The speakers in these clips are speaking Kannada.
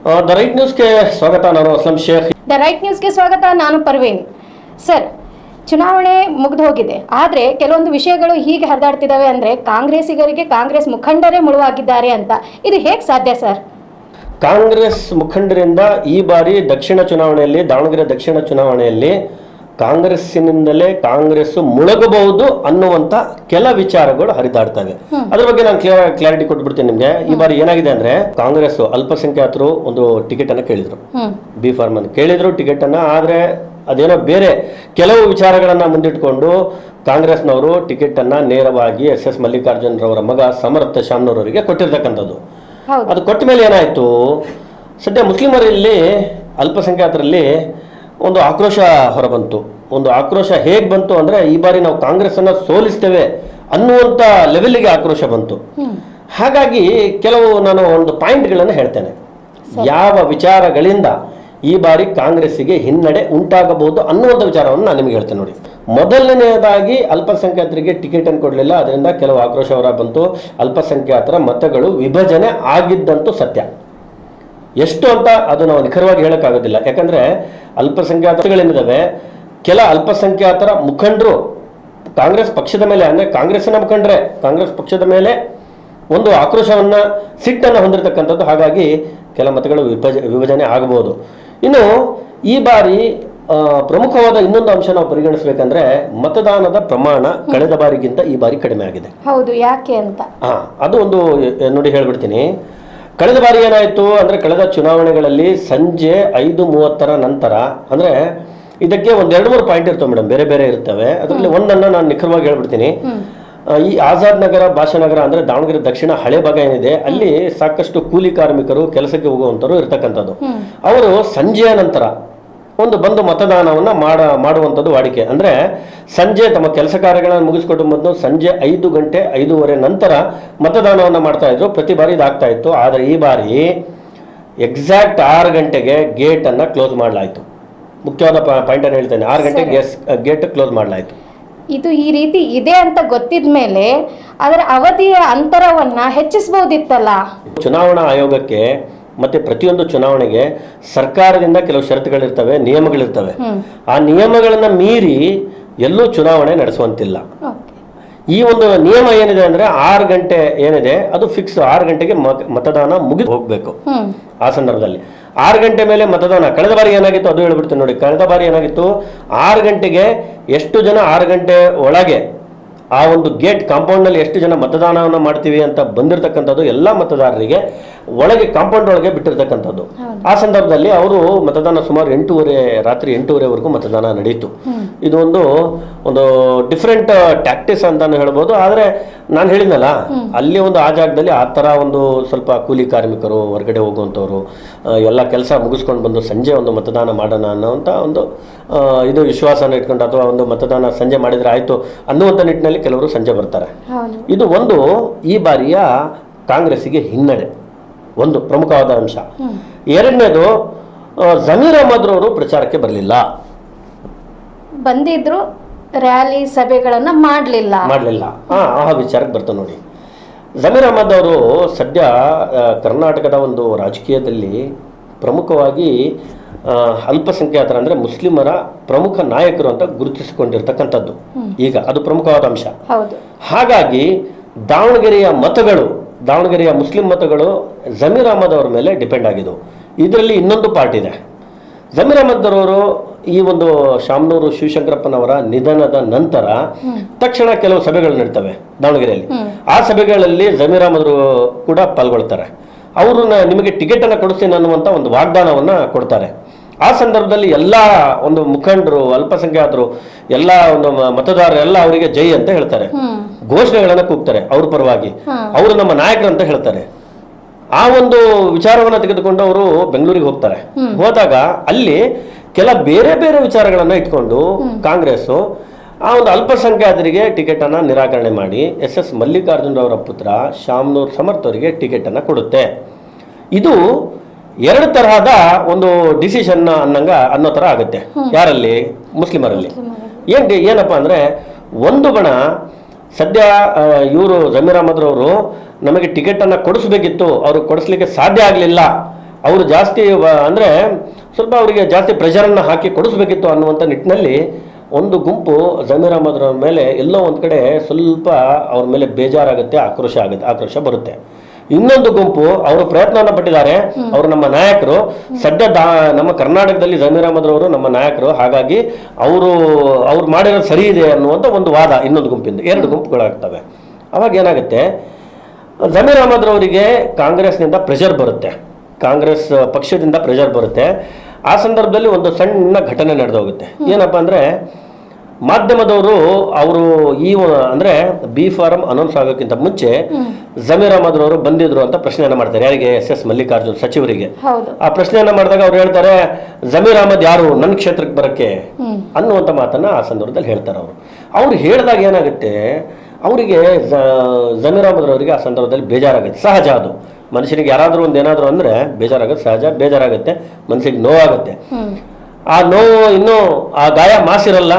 ದ ರೈಟ್ ನ್ಯೂಸ್ಗೆ ಸ್ವಾಗತ. ನಾನು ಅಸ್ಲಂ ಶೇಖ್. ದ ರೈಟ್ ನ್ಯೂಸ್ಗೆ ಸ್ವಾಗತ. ನಾನು ಪರ್ವೀನ್. ಸರ್, ಚುನಾವಣೆ ಮುಗಿದು ಹೋಗಿದೆ, ಆದರೆ ಕೆಲವೊಂದು ವಿಷಯಗಳು ಹೀಗೆ ಹರಿದಾಡ್ತಿದ್ದಾವೆ ಅಂದರೆ ಕಾಂಗ್ರೆಸ್ಸಿಗರಿಗೆ ಕಾಂಗ್ರೆಸ್ ಮುಖಂಡರೇ ಮುಳುವಾಗಿದ್ದಾರೆ ಅಂತ. ಇದು ಹೇಗೆ ಸಾಧ್ಯ ಸರ್? ಕಾಂಗ್ರೆಸ್ ಮುಖಂಡರಿಂದ ಈ ಬಾರಿ ದಕ್ಷಿಣ ಚುನಾವಣೆಯಲ್ಲಿ, ದಾವಣಗೆರೆ ದಕ್ಷಿಣ ಚುನಾವಣೆಯಲ್ಲಿ ಕಾಂಗ್ರೆಸ್ಸಿನಿಂದಲೇ ಕಾಂಗ್ರೆಸ್ ಮುಳುಗಬಹುದು ಅನ್ನುವಂಥ ಕೆಲ ವಿಚಾರಗಳು ಹರಿದಾಡ್ತವೆ. ಅದ್ರ ಬಗ್ಗೆ ನಾನು ಕ್ಲಾರಿಟಿ ಕೊಟ್ಬಿಡ್ತೀನಿ ನಿಮಗೆ. ಈ ಬಾರಿ ಏನಾಗಿದೆ ಅಂದ್ರೆ, ಕಾಂಗ್ರೆಸ್ ಅಲ್ಪಸಂಖ್ಯಾತರು ಒಂದು ಟಿಕೆಟ್ ಅನ್ನ ಕೇಳಿದ್ರು, ಬಿ ಫಾರ್ಮ್ ಅನ್ನು ಕೇಳಿದ್ರು ಟಿಕೆಟ್ ಅನ್ನ. ಆದ್ರೆ ಅದೇನೋ ಬೇರೆ ಕೆಲವು ವಿಚಾರಗಳನ್ನ ಮುಂದಿಟ್ಕೊಂಡು ಕಾಂಗ್ರೆಸ್ನವರು ಟಿಕೆಟ್ ಅನ್ನ ನೇರವಾಗಿ ಎಸ್ ಮಲ್ಲಿಕಾರ್ಜುನ್ ರವರ ಮಗ ಸಮರ್ಥ ಶಾಮ್ನೂರವರಿಗೆ ಕೊಟ್ಟಿರ್ತಕ್ಕಂಥದ್ದು. ಅದು ಕೊಟ್ಟ ಮೇಲೆ ಏನಾಯ್ತು, ಸದ್ಯ ಮುಸ್ಲಿಮರಲ್ಲಿ ಅಲ್ಪಸಂಖ್ಯಾತರಲ್ಲಿ ಒಂದು ಆಕ್ರೋಶ ಹೊರಬಂತು. ಒಂದು ಆಕ್ರೋಶ ಹೇಗೆ ಬಂತು ಅಂದ್ರೆ, ಈ ಬಾರಿ ನಾವು ಕಾಂಗ್ರೆಸ್ ಅನ್ನ ಸೋಲಿಸ್ತೇವೆ ಅನ್ನುವಂಥ ಲೆವೆಲ್ಗೆ ಆಕ್ರೋಶ ಬಂತು. ಹಾಗಾಗಿ ಕೆಲವು ನಾನು ಒಂದು ಪಾಯಿಂಟ್ಗಳನ್ನು ಹೇಳ್ತೇನೆ, ಯಾವ ವಿಚಾರಗಳಿಂದ ಈ ಬಾರಿ ಕಾಂಗ್ರೆಸ್ಸಿಗೆ ಹಿನ್ನಡೆ ಉಂಟಾಗಬಹುದು ಅನ್ನುವಂಥ ವಿಚಾರವನ್ನು ನಾನು ನಿಮಗೆ ಹೇಳ್ತೇನೆ ನೋಡಿ. ಮೊದಲನೆಯದಾಗಿ ಅಲ್ಪಸಂಖ್ಯಾತರಿಗೆ ಟಿಕೆಟ್ ಅನ್ನು ಕೊಡಲಿಲ್ಲ, ಅದರಿಂದ ಕೆಲವು ಆಕ್ರೋಶ ಹೊರ ಬಂತು. ಅಲ್ಪಸಂಖ್ಯಾತರ ಮತಗಳು ವಿಭಜನೆ ಆಗಿದ್ದಂತೂ ಸತ್ಯ. ಎಷ್ಟು ಅಂತ ಅದು ನಾವು ನಿಖರವಾಗಿ ಹೇಳೋಕ್ಕಾಗೋದಿಲ್ಲ, ಯಾಕಂದ್ರೆ ಅಲ್ಪಸಂಖ್ಯಾತಗಳೇನಿದ್ದಾವೆ, ಕೆಲ ಅಲ್ಪಸಂಖ್ಯಾತರ ಮುಖಂಡರು ಕಾಂಗ್ರೆಸ್ ಪಕ್ಷದ ಮೇಲೆ, ಅಂದ್ರೆ ಕಾಂಗ್ರೆಸ್ಸಿನ ಮುಖಂಡರೇ ಕಾಂಗ್ರೆಸ್ ಪಕ್ಷದ ಮೇಲೆ ಒಂದು ಆಕ್ರೋಶವನ್ನ, ಸಿಟ್ಟನ್ನು ಹೊಂದಿರತಕ್ಕಂಥದ್ದು. ಹಾಗಾಗಿ ಕೆಲ ಮತಗಳು ವಿಭಜನೆ ಆಗಬಹುದು. ಇನ್ನು ಈ ಬಾರಿ ಪ್ರಮುಖವಾದ ಇನ್ನೊಂದು ಅಂಶ ನಾವು ಪರಿಗಣಿಸಬೇಕಂದ್ರೆ, ಮತದಾನದ ಪ್ರಮಾಣ ಕಳೆದ ಬಾರಿಗಿಂತ ಈ ಬಾರಿ ಕಡಿಮೆ ಆಗಿದೆ. ಹೌದು, ಯಾಕೆ ಅಂತ ಅದು ಒಂದು ನೋಡಿ ಹೇಳ್ಬಿಡ್ತೀನಿ. ಕಳೆದ ಬಾರಿ ಏನಾಯಿತು ಅಂದರೆ, ಕಳೆದ ಚುನಾವಣೆಗಳಲ್ಲಿ ಸಂಜೆ 5:30 ನಂತರ, ಅಂದರೆ ಇದಕ್ಕೆ ಒಂದು 2-3 ಪಾಯಿಂಟ್ ಇರ್ತವೆ ಮೇಡಮ್, ಬೇರೆ ಬೇರೆ ಇರ್ತವೆ. ಅದರಲ್ಲಿ ಒಂದನ್ನು ನಾನು ನಿಖರವಾಗಿ ಹೇಳ್ಬಿಡ್ತೀನಿ. ಈ ಆಜಾದ್ ನಗರ, ಭಾಷಾನಗರ ಅಂದರೆ ದಾವಣಗೆರೆ ದಕ್ಷಿಣ ಹಳೆ ಭಾಗ ಏನಿದೆ, ಅಲ್ಲಿ ಸಾಕಷ್ಟು ಕೂಲಿ ಕಾರ್ಮಿಕರು, ಕೆಲಸಕ್ಕೆ ಹೋಗುವಂಥವ್ರು ಇರ್ತಕ್ಕಂಥದ್ದು. ಅವರು ಸಂಜೆಯ ನಂತರ ಒಂದು ಬಂದು ಮತದಾನವನ್ನ ಮಾಡುವಂಥದ್ದು ವಾಡಿಕೆ. ಅಂದ್ರೆ ಸಂಜೆ ತಮ್ಮ ಕೆಲಸ ಕಾರ್ಯಗಳನ್ನು ಮುಗಿಸ್ಕೊಟ್ಟು ಮೊದಲು ಸಂಜೆ 5 ಗಂಟೆ 5:30 ನಂತರ ಮತದಾನವನ್ನ ಮಾಡ್ತಾ ಇದ್ರು. ಪ್ರತಿ ಬಾರಿ ಇದಾಗ್ತಾ ಇತ್ತು. ಆದರೆ ಈ ಬಾರಿ ಎಕ್ಸಾಕ್ಟ್ 6 ಗಂಟೆಗೆ ಗೇಟ್ ಅನ್ನ ಕ್ಲೋಸ್ ಮಾಡಲಾಯಿತು. ಮುಖ್ಯವಾದ ಪಾಯಿಂಟ್ ಅನ್ನು ಹೇಳ್ತೇನೆ, 6 ಗಂಟೆಗೆ ಗೇಟ್ ಕ್ಲೋಸ್ ಮಾಡಲಾಯಿತು. ಇದು ಈ ರೀತಿ ಇದೆ ಅಂತ ಗೊತ್ತಿದ ಮೇಲೆ ಅದರ ಅವಧಿಯ ಅಂತರವನ್ನ ಹೆಚ್ಚಿಸಬಹುದಿತ್ತಲ್ಲ. ಚುನಾವಣಾ ಆಯೋಗಕ್ಕೆ ಮತ್ತೆ ಪ್ರತಿಯೊಂದು ಚುನಾವಣೆಗೆ ಸರ್ಕಾರದಿಂದ ಕೆಲವು ಷರತ್ತುಗಳಿರ್ತವೆ, ನಿಯಮಗಳಿರ್ತವೆ. ಆ ನಿಯಮಗಳನ್ನ ಮೀರಿ ಎಲ್ಲೂ ಚುನಾವಣೆ ನಡೆಸುವಂತಿಲ್ಲ. ಈ ಒಂದು ನಿಯಮ ಏನಿದೆ ಅಂದ್ರೆ, 6 ಗಂಟೆ ಏನಿದೆ ಅದು ಫಿಕ್ಸ್. 6 ಗಂಟೆಗೆ ಮತದಾನ ಮುಗಿದು ಹೋಗ್ಬೇಕು. ಆ ಸಂದರ್ಭದಲ್ಲಿ 6 ಗಂಟೆ ಮೇಲೆ ಮತದಾನ. ಕಳೆದ ಬಾರಿ ಏನಾಗಿತ್ತು ಅದು ಹೇಳ್ಬಿಡ್ತೀನಿ ನೋಡಿ. ಕಳೆದ ಬಾರಿ ಏನಾಗಿತ್ತು, 6 ಗಂಟೆಗೆ ಎಷ್ಟು ಜನ 6 ಗಂಟೆ ಒಳಗೆ ಆ ಒಂದು ಗೇಟ್ ಕಾಂಪೌಂಡ್ ನಲ್ಲಿ ಎಷ್ಟು ಜನ ಮತದಾನವನ್ನು ಮಾಡ್ತೀವಿ ಅಂತ ಬಂದಿರತಕ್ಕಂಥದ್ದು ಎಲ್ಲ ಮತದಾರರಿಗೆ ಒಳಗೆ ಕಾಂಪೌಂಡ್ ಒಳಗೆ ಬಿಟ್ಟಿರ್ತಕ್ಕಂಥದ್ದು. ಆ ಸಂದರ್ಭದಲ್ಲಿ ಅವರು ಮತದಾನ ಸುಮಾರು 8:30 ರಾತ್ರಿ 8:30ವರೆಗೂ ಮತದಾನ ನಡೀತು. ಇದು ಒಂದು ಡಿಫ್ರೆಂಟ್ ಟ್ಯಾಕ್ಟಿಕ್ಸ್ ಅಂತಾನು ಹೇಳ್ಬೋದು. ಆದ್ರೆ ನಾನು ಹೇಳಿದ್ನಲ್ಲ, ಅಲ್ಲಿ ಒಂದು ಆ ಜಾಗದಲ್ಲಿ ಆ ತರ ಒಂದು ಸ್ವಲ್ಪ ಕೂಲಿ ಕಾರ್ಮಿಕರು, ಹೊರಗಡೆ ಹೋಗುವಂಥವ್ರು ಎಲ್ಲ ಕೆಲಸ ಮುಗಿಸ್ಕೊಂಡು ಬಂದು ಸಂಜೆ ಒಂದು ಮತದಾನ ಮಾಡೋಣ ಅನ್ನೋಂಥ ಒಂದು ಇದು ವಿಶ್ವಾಸನ ಇಟ್ಕೊಂಡು, ಅಥವಾ ಒಂದು ಮತದಾನ ಸಂಜೆ ಮಾಡಿದ್ರೆ ಆಯ್ತು ಅನ್ನುವಂಥ ನಿಟ್ಟಿನಲ್ಲಿ ಕೆಲವರು ಸಂಜೆ ಬರ್ತಾರೆ. ಇದು ಒಂದು ಈ ಬಾರಿಯ ಕಾಂಗ್ರೆಸ್ಸಿಗೆ ಹಿನ್ನಡೆ, ಒಂದು ಪ್ರಮುಖವಾದ ಅಂಶ. ಎರಡನೇದು, ಜಮೀರ್ ಅಹ್ಮದ್ ರವರು ಪ್ರಚಾರಕ್ಕೆ ಬರಲಿಲ್ಲ. ಬಂದಿದ್ರು, ರ್ಯಾಲಿ ಸಭೆಗಳನ್ನ ಮಾಡಲಿಲ್ಲ. ಆ ವಿಚಾರಕ್ಕೆ ಬರ್ತಾ ನೋಡಿ. ಜಮೀರ್ ಅಹ್ಮದ್ ಅವರು ಸದ್ಯ ಕರ್ನಾಟಕದ ಒಂದು ರಾಜಕೀಯದಲ್ಲಿ ಪ್ರಮುಖವಾಗಿ ಅಲ್ಪಸಂಖ್ಯಾತರ ಅಂದ್ರೆ ಮುಸ್ಲಿಮರ ಪ್ರಮುಖ ನಾಯಕರು ಅಂತ ಗುರುತಿಸಿಕೊಂಡಿರ್ತಕ್ಕಂಥದ್ದು. ಈಗ ಅದು ಪ್ರಮುಖವಾದ ಅಂಶ. ಹಾಗಾಗಿ ದಾವಣಗೆರೆಯ ಮುಸ್ಲಿಂ ಮತಗಳು ಜಮೀರ್ ಅಹ್ಮದ್ ಅವರ ಮೇಲೆ ಡಿಪೆಂಡ್ ಆಗಿದ್ದವು. ಇದರಲ್ಲಿ ಇನ್ನೊಂದು ಪಾರ್ಟ್ ಇದೆ. ಜಮೀರ್ ಅಹ್ಮದ್ ಅವರು ಈ ಒಂದು ಶಾಮನೂರು ಶಿವಶಂಕರಪ್ಪನವರ ನಿಧನದ ನಂತರ ತಕ್ಷಣ ಕೆಲವು ಸಭೆಗಳು ನಡೀತವೆ ದಾವಣಗೆರೆಯಲ್ಲಿ. ಆ ಸಭೆಗಳಲ್ಲಿ ಜಮೀರ್ ಅಹ್ಮದ್ ಕೂಡ ಪಾಲ್ಗೊಳ್ತಾರೆ. ಅವರು ನಿಮಗೆ ಟಿಕೆಟ್ ಅನ್ನ ಕೊಡಿಸ್ತೀನಿ ಅನ್ನುವಂಥ ಒಂದು ವಾಗ್ದಾನವನ್ನ ಕೊಡ್ತಾರೆ. ಆ ಸಂದರ್ಭದಲ್ಲಿ ಎಲ್ಲ ಒಂದು ಮುಖಂಡರು, ಅಲ್ಪಸಂಖ್ಯಾತರು, ಎಲ್ಲ ಒಂದು ಮತದಾರರು ಎಲ್ಲ ಅವರಿಗೆ ಜೈ ಅಂತ ಹೇಳ್ತಾರೆ, ಘೋಷಣೆಗಳನ್ನ ಕೂಗ್ತಾರೆ ಅವ್ರ ಪರವಾಗಿ. ಅವರು ನಮ್ಮ ನಾಯಕರು ಅಂತ ಹೇಳ್ತಾರೆ. ಆ ಒಂದು ವಿಚಾರವನ್ನ ತೆಗೆದುಕೊಂಡು ಅವರು ಬೆಂಗಳೂರಿಗೆ ಹೋಗ್ತಾರೆ. ಹೋದಾಗ ಅಲ್ಲಿ ಕೆಲ ಬೇರೆ ಬೇರೆ ವಿಚಾರಗಳನ್ನ ಇಟ್ಕೊಂಡು ಕಾಂಗ್ರೆಸ್ ಆ ಒಂದು ಅಲ್ಪಸಂಖ್ಯಾತರಿಗೆ ಟಿಕೆಟ್ ಅನ್ನ ನಿರಾಕರಣೆ ಮಾಡಿ ಎಸ್ ಮಲ್ಲಿಕಾರ್ಜುನ್ ಅವರ ಪುತ್ರ ಶಾಮ್ನೂರ್ ಸಮರ್ಥ್ ಅವರಿಗೆ ಟಿಕೆಟ್ ಅನ್ನ ಕೊಡುತ್ತೆ. ಇದು 2 ತರಹದ ಒಂದು ಡಿಸಿಷನ್ ಅನ್ನೋ ತರ ಆಗುತ್ತೆ. ಯಾರಲ್ಲಿ? ಮುಸ್ಲಿಮರಲ್ಲಿ. ಏನಪ್ಪಾ ಅಂದ್ರೆ, ಒಂದು ಬಣ ಸದ್ಯ ಇವರು ಜಮೀರ್ ಅಹ್ಮದ್ ರವರು ನಮಗೆ ಟಿಕೆಟ್ ಅನ್ನ ಕೊಡಿಸಬೇಕಿತ್ತು, ಅವರು ಕೊಡಿಸ್ಲಿಕ್ಕೆ ಸಾಧ್ಯ ಆಗಲಿಲ್ಲ ಅವರು ಜಾಸ್ತಿ ಅಂದರೆ ಸ್ವಲ್ಪ ಅವರಿಗೆ ಜಾಸ್ತಿ ಪ್ರೆಷರನ್ನು ಹಾಕಿ ಕೊಡಿಸ್ಬೇಕಿತ್ತು ಅನ್ನುವಂಥ ನಿಟ್ಟಿನಲ್ಲಿ ಒಂದು ಗುಂಪು ಜಮೀರ್ ಅಹ್ಮದ್ ಅವ್ರ ಮೇಲೆ ಎಲ್ಲೋ ಒಂದು ಕಡೆ ಸ್ವಲ್ಪ ಅವ್ರ ಮೇಲೆ ಬೇಜಾರಾಗುತ್ತೆ, ಆಕ್ರೋಶ ಬರುತ್ತೆ. ಇನ್ನೊಂದು ಗುಂಪು ಅವರು ಪ್ರಯತ್ನವನ್ನು ಪಟ್ಟಿದ್ದಾರೆ, ಅವರು ನಮ್ಮ ನಾಯಕರು, ಸದ್ಯ ನಮ್ಮ ಕರ್ನಾಟಕದಲ್ಲಿ ಜಮೀರ್ ಅಹ್ಮದ್ ಅವರು ನಮ್ಮ ನಾಯಕರು, ಹಾಗಾಗಿ ಅವ್ರು ಮಾಡಿರೋದು ಸರಿ ಇದೆ ಅನ್ನುವಂಥ ಒಂದು ವಾದ ಇನ್ನೊಂದು ಗುಂಪಿಂದ. 2 ಗುಂಪುಗಳಾಗ್ತವೆ. ಅವಾಗ ಏನಾಗುತ್ತೆ, ಜಮೀರ್ ಅಹ್ಮದ್ ಅವರಿಗೆ ಕಾಂಗ್ರೆಸ್ನಿಂದ ಪ್ರೆಷರ್ ಬರುತ್ತೆ, ಕಾಂಗ್ರೆಸ್ ಪಕ್ಷದಿಂದ ಪ್ರೆಷರ್ ಬರುತ್ತೆ. ಆ ಸಂದರ್ಭದಲ್ಲಿ ಒಂದು ಸಣ್ಣ ಘಟನೆ ನಡೆದೋಗುತ್ತೆ. ಏನಪ್ಪ ಅಂದರೆ, ಮಾಧ್ಯಮದವರು ಅವರು ಅಂದರೆ ಬಿ ಫಾರಂ ಅನೌನ್ಸ್ ಆಗೋಕ್ಕಿಂತ ಮುಂಚೆ ಜಮೀರ್ ಅಹ್ಮದ್ ಅವರು ಬಂದಿದ್ರು ಅಂತ ಪ್ರಶ್ನೆಯನ್ನು ಮಾಡ್ತಾರೆ. ಯಾರಿಗೆ? SS ಮಲ್ಲಿಕಾರ್ಜುನ್ ಸಚಿವರಿಗೆ. ಆ ಪ್ರಶ್ನೆಯನ್ನು ಮಾಡಿದಾಗ ಅವ್ರು ಹೇಳ್ತಾರೆ, ಜಮೀರ್ ಅಹ್ಮದ್ ಯಾರು ನನ್ನ ಕ್ಷೇತ್ರಕ್ಕೆ ಬರಕ್ಕೆ ಅನ್ನುವಂಥ ಮಾತನ್ನ ಆ ಸಂದರ್ಭದಲ್ಲಿ ಹೇಳ್ತಾರೆ. ಅವ್ರು ಹೇಳಿದಾಗ ಏನಾಗುತ್ತೆ, ಅವರಿಗೆ ಜಮೀರ್ ಅಹ್ಮದ್ ಅವರಿಗೆ ಆ ಸಂದರ್ಭದಲ್ಲಿ ಬೇಜಾರಾಗುತ್ತೆ. ಸಹಜ, ಅದು ಮನುಷ್ಯನಿಗೆ ಯಾರಾದರೂ ಒಂದು ಏನಾದರೂ ಅಂದರೆ ಬೇಜಾರಾಗುತ್ತೆ, ಸಹಜ, ಬೇಜಾರಾಗುತ್ತೆ, ಮನಸ್ಸಿಗೆ ನೋವಾಗುತ್ತೆ. ಆ ನೋವು ಇನ್ನೂ ಆ ಗಾಯ ಮಾಸಿರಲ್ಲ.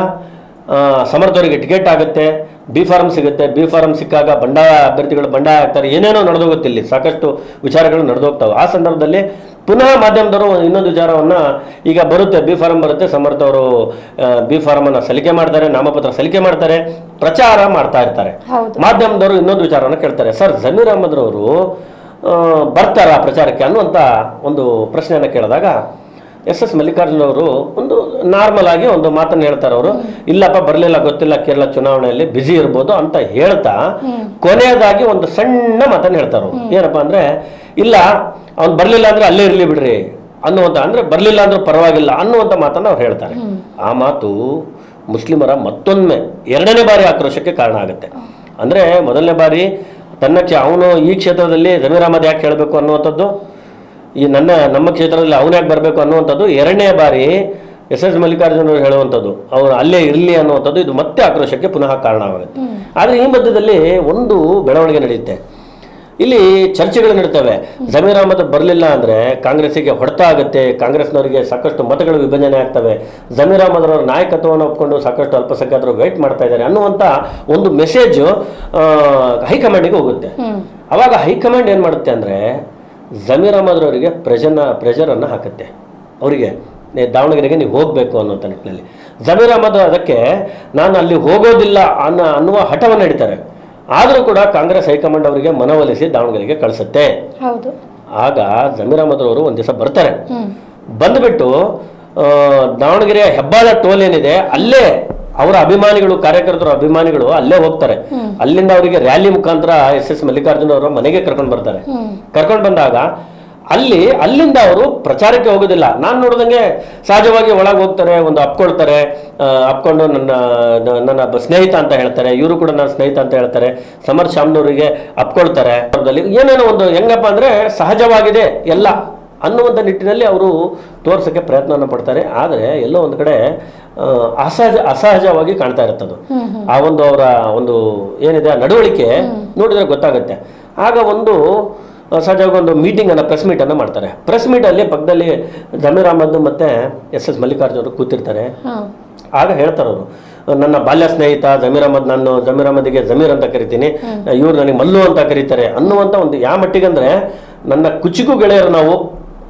ಸಮರ್ಥವರಿಗೆ ಟಿಕೆಟ್ ಆಗುತ್ತೆ, ಬಿ ಫಾರಂ ಸಿಗುತ್ತೆ. ಬಿ ಫಾರಂ ಸಿಕ್ಕಾಗ ಬಂಡಾಯ ಅಭ್ಯರ್ಥಿಗಳು ಬಂಡಾಯ ಆಗ್ತಾರೆ, ಏನೇನೋ ನಡೆದೋಗುತ್ತೆ, ಇಲ್ಲಿ ಸಾಕಷ್ಟು ವಿಚಾರಗಳು ನಡೆದೋಗ್ತವೆ. ಆ ಸಂದರ್ಭದಲ್ಲಿ ಪುನಃ ಮಾಧ್ಯಮದವರು ಇನ್ನೊಂದು ವಿಚಾರವನ್ನು, ಈಗ ಬರುತ್ತೆ ಬಿ ಫಾರಂ ಬರುತ್ತೆ, ಸಮರ್ಥ ಅವರು ಬಿ ಫಾರಮನ್ನು ಸಲ್ಲಿಕೆ ಮಾಡ್ತಾರೆ, ನಾಮಪತ್ರ ಸಲ್ಲಿಕೆ ಮಾಡ್ತಾರೆ, ಪ್ರಚಾರ ಮಾಡ್ತಾ ಇರ್ತಾರೆ. ಮಾಧ್ಯಮದವರು ಇನ್ನೊಂದು ವಿಚಾರವನ್ನು ಕೇಳ್ತಾರೆ, ಸರ್ ಜಮೀರ್ ಅಹ್ಮದ್ ಅವರು ಬರ್ತಾರ ಪ್ರಚಾರಕ್ಕೆ ಅನ್ನುವಂಥ ಒಂದು ಪ್ರಶ್ನೆಯನ್ನು ಕೇಳಿದಾಗ SS ಮಲ್ಲಿಕಾರ್ಜುನ್ ಅವರು ಒಂದು ನಾರ್ಮಲ್ ಆಗಿ ಒಂದು ಮಾತನ್ನು ಹೇಳ್ತಾರೆ. ಅವರು ಇಲ್ಲಪ್ಪ ಬರಲಿಲ್ಲ, ಗೊತ್ತಿಲ್ಲ, ಕೇರಳ ಚುನಾವಣೆಯಲ್ಲಿ ಬ್ಯುಸಿ ಇರ್ಬೋದು ಅಂತ ಹೇಳ್ತಾ ಕೊನೆಯದಾಗಿ ಒಂದು ಸಣ್ಣ ಮಾತನ್ನು ಹೇಳ್ತಾರೆ. ಅವರು ಏನಪ್ಪಾ ಅಂದ್ರೆ, ಇಲ್ಲ ಅವ್ನು ಬರಲಿಲ್ಲ ಅಂದ್ರೆ ಅಲ್ಲೇ ಇರಲಿ ಬಿಡ್ರಿ ಅನ್ನುವಂಥ, ಅಂದ್ರೆ ಬರಲಿಲ್ಲ ಅಂದ್ರೂ ಪರವಾಗಿಲ್ಲ ಅನ್ನುವಂಥ ಮಾತನ್ನು ಅವ್ರು ಹೇಳ್ತಾರೆ. ಆ ಮಾತು ಮುಸ್ಲಿಮರ ಮತ್ತೊಮ್ಮೆ 2ನೇ ಬಾರಿ ಆಕ್ರೋಶಕ್ಕೆ ಕಾರಣ ಆಗುತ್ತೆ. ಅಂದ್ರೆ ಮೊದಲನೇ ಬಾರಿ ಅವನು ಈ ಕ್ಷೇತ್ರದಲ್ಲಿ ಜಮೀರ್ ಅಹ್ಮದ್ ಯಾಕೆ ಹೇಳಬೇಕು ಅನ್ನುವಂಥದ್ದು, ಈ ನಮ್ಮ ಕ್ಷೇತ್ರದಲ್ಲಿ ಅವನು ಯಾಕೆ ಬರಬೇಕು ಅನ್ನುವಂಥದ್ದು 2ನೇ ಬಾರಿ SS ಮಲ್ಲಿಕಾರ್ಜುನ್ ಅವರು ಹೇಳುವಂಥದ್ದು, ಅವರು ಅಲ್ಲೇ ಇರಲಿ ಅನ್ನುವಂಥದ್ದು, ಇದು ಮತ್ತೆ ಆಕ್ರೋಶಕ್ಕೆ ಪುನಃ ಕಾರಣವಾಗುತ್ತೆ. ಆದರೆ ಈ ಮಧ್ಯದಲ್ಲಿ ಒಂದು ಬೆಳವಣಿಗೆ ನಡೆಯುತ್ತೆ, ಇಲ್ಲಿ ಚರ್ಚೆಗಳು ನಡೀತವೆ. ಜಮೀರ್ ಅಹ್ಮದ್ ಬರಲಿಲ್ಲ ಅಂದರೆ ಕಾಂಗ್ರೆಸ್ಸಿಗೆ ಹೊಡೆತ ಆಗುತ್ತೆ, ಕಾಂಗ್ರೆಸ್ನವರಿಗೆ ಸಾಕಷ್ಟು ಮತಗಳು ವಿಭಜನೆ ಆಗ್ತವೆ, ಜಮೀರ್ ಅಹ್ಮದ್ ಅವರ ನಾಯಕತ್ವವನ್ನು ಒಪ್ಪಿಕೊಂಡು ಸಾಕಷ್ಟು ಅಲ್ಪಸಂಖ್ಯಾತರು ವೇಟ್ ಮಾಡ್ತಾ ಇದ್ದಾರೆ ಅನ್ನುವಂಥ ಒಂದು ಮೆಸೇಜ್ ಹೈಕಮಾಂಡಿಗೆ ಹೋಗುತ್ತೆ. ಅವಾಗ ಹೈಕಮಾಂಡ್ ಏನು ಮಾಡುತ್ತೆ ಅಂದರೆ, ಜಮೀರ್ ಅಹ್ಮದ್ ಅವರಿಗೆ ಪ್ರೆಷರನ್ನು ಹಾಕುತ್ತೆ. ಅವರಿಗೆ ದಾವಣಗೆರೆಗೆ ನೀವು ಹೋಗಬೇಕು ಅನ್ನುವಂಥ ನಿಟ್ಟಿನಲ್ಲಿ ಜಮೀರ್ ಅಹ್ಮದ್ ಅದಕ್ಕೆ ನಾನು ಅಲ್ಲಿ ಹೋಗೋದಿಲ್ಲ ಅನ್ನುವ ಹಠವನ್ನು ಹಿಡಿತಾರೆ. ಆದರೂ ಕೂಡ ಕಾಂಗ್ರೆಸ್ ಹೈಕಮಾಂಡ್ ಅವರಿಗೆ ಮನವೊಲಿಸಿ ದಾವಣಗೆರೆಗೆ ಕಳಿಸುತ್ತೆ. ಆಗ ಜಮೀರ್ ಅಹ್ಮದ್ ಅವರು ಒಂದು ದಿವಸ ಬರ್ತಾರೆ. ಬಂದುಬಿಟ್ಟು ದಾವಣಗೆರೆಯ ಹೆಬ್ಬಾಳ ಟೋಲ್ ಏನಿದೆ ಅಲ್ಲೇ ಅವರ ಅಭಿಮಾನಿಗಳು, ಕಾರ್ಯಕರ್ತರು ಅಭಿಮಾನಿಗಳು ಅಲ್ಲೇ ಹೋಗ್ತಾರೆ. ಅಲ್ಲಿಂದ ಅವರಿಗೆ ರ್ಯಾಲಿ ಮುಖಾಂತರ SS ಮಲ್ಲಿಕಾರ್ಜುನ್ ಅವರ ಮನೆಗೆ ಕರ್ಕೊಂಡು ಬರ್ತಾರೆ. ಕರ್ಕೊಂಡು ಬಂದಾಗ ಅಲ್ಲಿಂದ ಅವರು ಪ್ರಚಾರಕ್ಕೆ ಹೋಗೋದಿಲ್ಲ. ನಾನು ನೋಡಿದಂಗೆ ಸಹಜವಾಗಿ ಒಳಗೆ ಹೋಗ್ತಾರೆ, ಒಂದು ಅಪ್ಕೊಂಡು ನನ್ನ ಸ್ನೇಹಿತ ಅಂತ ಹೇಳ್ತಾರೆ, ಇವರು ಕೂಡ ನನ್ನ ಸ್ನೇಹಿತ ಅಂತ ಹೇಳ್ತಾರೆ, ಸಮರ್ಥ್ ಶಾಮ್ನವರಿಗೆ ಅಪ್ಕೊಳ್ತಾರೆ. ಏನೇನೋ ಒಂದು ಹೆಂಗಪ್ಪ ಅಂದ್ರೆ ಸಹಜವಾಗಿದೆ ಎಲ್ಲ ಅನ್ನುವಂಥ ನಿಟ್ಟಿನಲ್ಲಿ ಅವರು ತೋರ್ಸೋಕ್ಕೆ ಪ್ರಯತ್ನವನ್ನು ಪಡ್ತಾರೆ. ಆದರೆ ಎಲ್ಲೋ ಒಂದು ಕಡೆ ಅಸಹಜವಾಗಿ ಕಾಣ್ತಾ ಇರುತ್ತದು. ಆ ಒಂದು ಅವರ ಒಂದು ಏನಿದೆ ನಡವಳಿಕೆ ನೋಡಿದ್ರೆ ಗೊತ್ತಾಗುತ್ತೆ. ಆಗ ಒಂದು ಸಹಜವಾಗಿ ಒಂದು ಮೀಟಿಂಗನ್ನು, ಪ್ರೆಸ್ ಮೀಟನ್ನು ಮಾಡ್ತಾರೆ. ಪ್ರೆಸ್ ಮೀಟಲ್ಲಿ ಪಕ್ಕದಲ್ಲಿ ಜಮೀರ್ ಅಹ್ಮದ್ ಮತ್ತು SS ಮಲ್ಲಿಕಾರ್ಜುನ್ ಅವರು ಕೂತಿರ್ತಾರೆ. ಆಗ ಹೇಳ್ತಾರೆ ಅವರು, ನನ್ನ ಬಾಲ್ಯ ಸ್ನೇಹಿತ ಜಮೀರ್ ಅಹ್ಮದ್, ನಾನು ಜಮೀರ್ ಅಹ್ಮದ್ಗೆ ಜಮೀರ್ ಅಂತ ಕರಿತೀನಿ, ಇವ್ರು ನನಗೆ ಮಲ್ಲು ಅಂತ ಕರೀತಾರೆ ಅನ್ನುವಂಥ ಒಂದು ಯಾವ ಮಟ್ಟಿಗೆ ಅಂದರೆ ನನ್ನ ಕುಚಿಕು ಗೆಳೆಯರು ನಾವು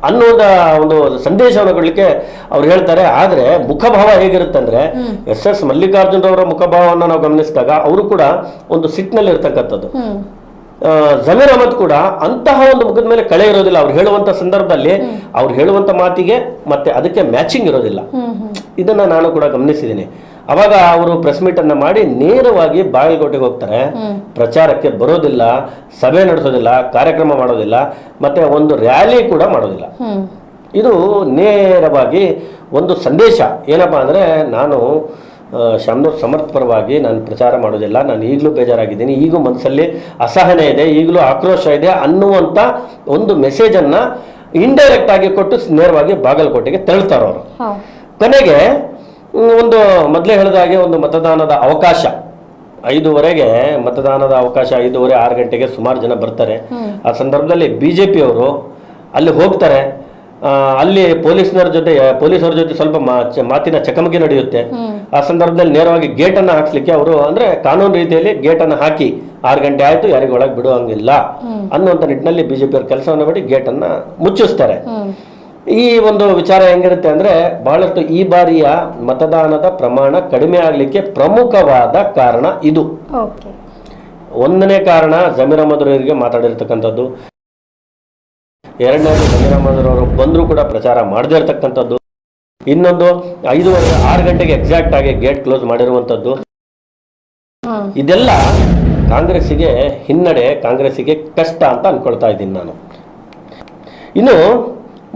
ಅನ್ನೋದ ಒಂದು ಸಂದೇಶವನ್ನು ಕೊಡಲಿಕ್ಕೆ ಅವ್ರು ಹೇಳ್ತಾರೆ. ಆದರೆ ಮುಖಭಾವ ಹೇಗಿರುತ್ತೆ ಅಂದರೆ, SS ಮಲ್ಲಿಕಾರ್ಜುನ್ ಅವರ ಮುಖಭಾವವನ್ನು ನಾವು ಗಮನಿಸಿದಾಗ ಅವರು ಕೂಡ ಒಂದು ಸಿಟ್ಟಿನಲ್ಲಿ ಇರ್ತಕ್ಕಂಥದ್ದು. ಜಮೀರ್ ಅಹ್ಮದ್ ಕೂಡ ಅಂತಹ ಒಂದು ಮುಖದ ಮೇಲೆ ಕಳೆ ಇರೋದಿಲ್ಲ. ಅವ್ರು ಹೇಳುವಂತ ಸಂದರ್ಭದಲ್ಲಿ ಅವ್ರು ಹೇಳುವಂತ ಮಾತಿಗೆ ಮತ್ತೆ ಅದಕ್ಕೆ ಮ್ಯಾಚಿಂಗ್ ಇರೋದಿಲ್ಲ. ಇದನ್ನ ನಾನು ಕೂಡ ಗಮನಿಸಿದ್ದೀನಿ. ಅವಾಗ ಅವರು ಪ್ರೆಸ್ ಮೀಟ್ ಅನ್ನ ಮಾಡಿ ನೇರವಾಗಿ ಬಾಗಲಕೋಟೆಗೆ ಹೋಗ್ತಾರೆ. ಪ್ರಚಾರಕ್ಕೆ ಬರೋದಿಲ್ಲ, ಸಭೆ ನಡೆಸೋದಿಲ್ಲ, ಕಾರ್ಯಕ್ರಮ ಮಾಡೋದಿಲ್ಲ, ಮತ್ತೆ ಒಂದು ರ್ಯಾಲಿ ಕೂಡ ಮಾಡೋದಿಲ್ಲ. ಇದು ನೇರವಾಗಿ ಒಂದು ಸಂದೇಶ ಏನಪ್ಪಾ ಅಂದ್ರೆ, ನಾನು ಶಾಮ್ನೂರ್ ಸಮರ್ಥ ಪರವಾಗಿ ನಾನು ಪ್ರಚಾರ ಮಾಡೋದಿಲ್ಲ, ನಾನು ಈಗಲೂ ಬೇಜಾರಾಗಿದ್ದೀನಿ, ಈಗೂ ಮನಸ್ಸಲ್ಲಿ ಅಸಹನೆ ಇದೆ, ಈಗಲೂ ಆಕ್ರೋಶ ಇದೆ ಅನ್ನುವಂಥ ಒಂದು ಮೆಸೇಜನ್ನು ಇಂಡೈರೆಕ್ಟ್ ಆಗಿ ಕೊಟ್ಟು ನೇರವಾಗಿ ಬಾಗಲಕೋಟೆಗೆ ತೆರಳ್ತಾರೆ ಅವರು. ಕೊನೆಗೆ ಒಂದು ಮೊದಲೇ ಹೇಳಿದ ಹಾಗೆ ಒಂದು ಮತದಾನದ ಅವಕಾಶ 5:15 ಮತದಾನದ ಅವಕಾಶ, 5:30 6 ಗಂಟೆಗೆ ಸುಮಾರು ಜನ ಬರ್ತಾರೆ. ಆ ಸಂದರ್ಭದಲ್ಲಿ BJP ಅವರು ಅಲ್ಲಿ ಹೋಗ್ತಾರೆ. ಅಲ್ಲಿ ಪೊಲೀಸರ ಜೊತೆ ಸ್ವಲ್ಪ ಮಾತಿನ ಚಕಮಕಿ ನಡೆಯುತ್ತೆ. ಆ ಸಂದರ್ಭದಲ್ಲಿ ನೇರವಾಗಿ ಗೇಟನ್ನು ಹಾಕ್ಸ್ಲಿಕ್ಕೆ ಅವರು ಅಂದರೆ ಕಾನೂನು ರೀತಿಯಲ್ಲಿ ಗೇಟನ್ನು ಹಾಕಿ 6 ಗಂಟೆ ಆಯಿತು ಯಾರಿಗೂ ಒಳಗೆ ಬಿಡುವಂಗಿಲ್ಲ ಅನ್ನುವಂಥ ನಿಟ್ಟಿನಲ್ಲಿ ಬಿಜೆಪಿಯವರು ಕೆಲಸವನ್ನು ಮಾಡಿ ಗೇಟನ್ನು ಮುಚ್ಚಿಸ್ತಾರೆ. ಈ ಒಂದು ವಿಚಾರ ಹೆಂಗಿರುತ್ತೆ ಅಂದರೆ ಬಹಳಷ್ಟು ಈ ಬಾರಿಯ ಮತದಾನದ ಪ್ರಮಾಣ ಕಡಿಮೆ ಆಗಲಿಕ್ಕೆ ಪ್ರಮುಖವಾದ ಕಾರಣ ಇದು. ಒಂದನೇ ಕಾರಣ ಜಮೀರ್ ಅಹಮದ್ ಅವರಿಗೆ ಮಾತಾಡಿರ್ತಕ್ಕಂಥದ್ದು, ಎರಡನೇದು ಜಮೀರ್ ಅಹಮದ್ ಅವರು ಬಂದರೂ ಕೂಡ ಪ್ರಚಾರ ಮಾಡದೇ ಇರತಕ್ಕಂಥದ್ದು, ಇನ್ನೊಂದು 5:30 6 ಗಂಟೆಗೆ ಎಕ್ಸಾಕ್ಟ್ ಆಗಿ ಗೇಟ್ ಕ್ಲೋಸ್ ಮಾಡಿರುವಂಥದ್ದು. ಇದೆಲ್ಲ ಕಾಂಗ್ರೆಸ್ಸಿಗೆ ಹಿನ್ನಡೆ, ಕಾಂಗ್ರೆಸ್ಸಿಗೆ ಕಷ್ಟ ಅಂತ ಅನ್ಕೊಳ್ತಾ ಇದ್ದೀನಿ ನಾನು. ಇನ್ನು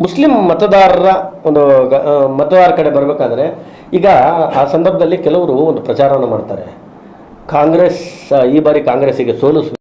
ಮುಸ್ಲಿಂ ಮತದಾರರ ಒಂದು ಮತದಾರ ಕಡೆ ಬರಬೇಕಾದ್ರೆ ಈಗ ಆ ಸಂದರ್ಭದಲ್ಲಿ ಕೆಲವರು ಒಂದು ಪ್ರಚಾರವನ್ನು ಮಾಡ್ತಾರೆ, ಕಾಂಗ್ರೆಸ್ ಈ ಬಾರಿ ಕಾಂಗ್ರೆಸ್ಸಿಗೆ ಸೋಲಿಸಬೇಕು